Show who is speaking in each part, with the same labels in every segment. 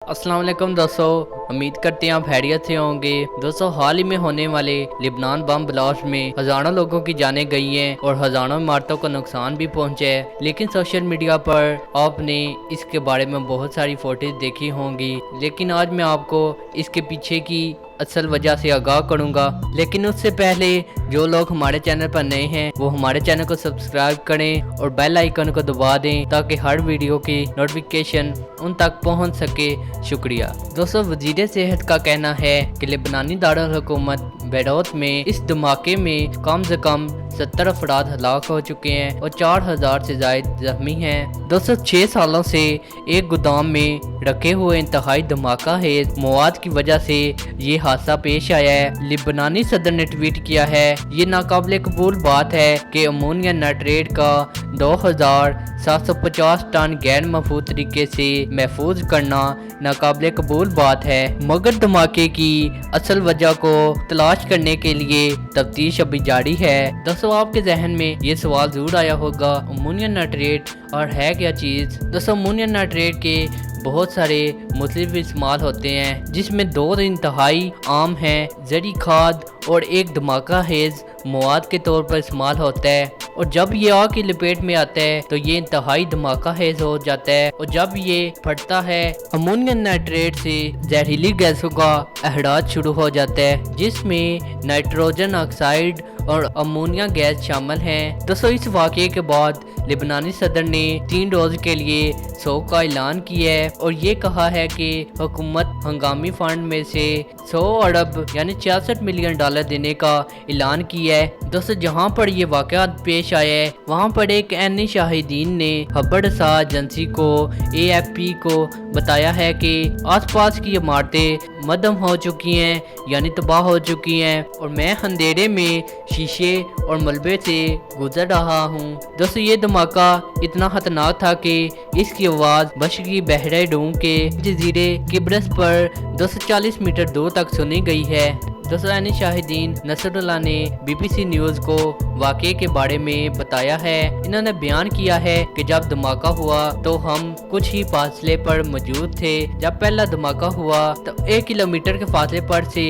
Speaker 1: अस्सलाम वालेकुम दोस्तों, उम्मीद करते हैं आप खैरियत से होंगे। दोस्तों, हाल ही में होने वाले लिबनान बम ब्लास्ट में हज़ारों लोगों की जानें गई हैं और हज़ारों इमारतों को नुकसान भी पहुंचा है। लेकिन सोशल मीडिया पर आपने इसके बारे में बहुत सारी फोटोज देखी होंगी, लेकिन आज मैं आपको इसके पीछे की असल वजह से आगाह करूंगा। लेकिन उससे पहले जो लोग हमारे चैनल पर नए हैं वो हमारे चैनल को सब्सक्राइब करें और बेल आइकन को दबा दें ताकि हर वीडियो की नोटिफिकेशन उन तक पहुंच सके। शुक्रिया। दोस्तों, वजीर सेहत का कहना है कि लेबनानी दारुल हुकूमत बेरूत में इस धमाके में कम से कम 70 अफराद हलाक हो चुके हैं और 4000 से ज्यादा जख्मी हैं। दोस्तों, 6 सालों से एक गोदाम में रखे हुए इंतहाई धमाका है मवाद की वजह से ये हादसा पेश आया है। लिबनानी सदर ने ट्वीट किया है, ये नाकाबिले कबूल बात है कि अमोनिया नाइट्रेट का 2750 टन गैर महफूज तरीके से महफूज करना नाकाबिले कबूल बात है, मगर धमाके की असल वजह को तलाश करने के लिए तफ्तीश अभी जारी है। दोस्तों, आपके जहन में ये सवाल जरूर आया होगा, अमोनियम नाइट्रेट और है क्या चीज़। दोस्तों, अमोनियम नाइट्रेट के बहुत सारे मुख्तलिफ इस्तेमाल होते हैं, जिसमें 2 इंतहाई आम हैं, जरी खाद और एक धमाका हेज मवाद के तौर पर इस्तेमाल होता है। और जब ये आग की लपेट में आता है तो ये इंतहाई धमाका हेज हो जाता है, और जब ये फटता है अमोनियम नाइट्रेट से जहरीली गैसों का अहराज शुरू हो जाता है, जिसमें नाइट्रोजन ऑक्साइड और अमोनिया गैस शामिल हैं। दोस्तों, इस वाक़े के बाद लिबनानी सदर ने 3 रोज के लिए शोक का ऐलान किया है और ये कहा है कि हुकूमत हंगामी फंड में से 100 अरब यानी $66 मिलियन देने का ऐलान किया है। दोस्तों, जहां पर ये वाक़या पेश आया है वहां पर एक एनी शाहिदीन ने खबर सा एजेंसी को AFP को बताया है कि आसपास की इमारतें मदम हो चुकी हैं यानी तबाह हो चुकी हैं और मैं अंधेरे में शीशे और मलबे से गुजर रहा हूँ। दोस्तों, ये धमाका इतना खतरनाक था कि इसकी आवाज़ बशरी बहरे डूम के जजीरे किब्रस पर 240 मीटर दूर तक सुनी गई है। दोस्तों, यानी शाहिदीन नसरुल्लाह ने BBC न्यूज़ को वाक़े के बारे में बताया है। इन्होंने बयान किया है कि जब धमाका हुआ तो हम कुछ ही फासले पर मौजूद थे। जब पहला धमाका हुआ तो 1 किलोमीटर के फासले पर से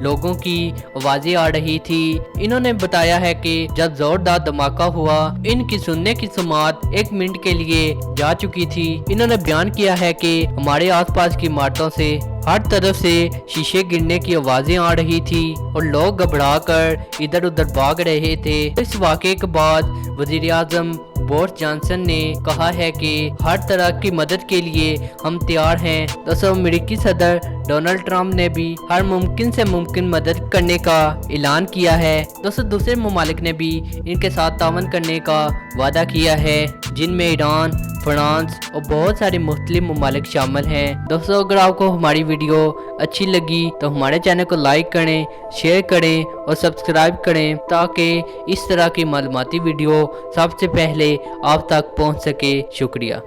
Speaker 1: लोगों की आवाज़ें आ रही थी। इन्होंने बताया है कि जब जोरदार धमाका हुआ इनकी सुनने की समात 1 मिनट के लिए जा चुकी थी। इन्होंने बयान किया है कि हमारे आसपास की इमारतों से हर तरफ से शीशे गिरने की आवाजें आ रही थी और लोग घबरा कर इधर उधर भाग रहे थे। इस वाक़े के बाद वज़ीर आज़म बोरिस जॉनसन ने कहा है कि हर तरह की मदद के लिए हम तैयार हैं। दोस्तों, अमेरिकी सदर डोनाल्ड ट्रंप ने भी हर मुमकिन से मुमकिन मदद करने का ऐलान किया है। दोस्तों, दूसरे ममालिक ने भी इनके साथ तावन करने का वादा किया है, जिनमें ईरान, फ्रांस और बहुत सारे मुख्तलिफ ममालिक शामिल हैं। दोस्तों, अगर आपको हमारी वीडियो अच्छी लगी तो हमारे चैनल को लाइक करें, शेयर करें और सब्सक्राइब करें ताकि इस तरह की मालूमाती वीडियो सबसे पहले आप तक पहुंच सके। शुक्रिया।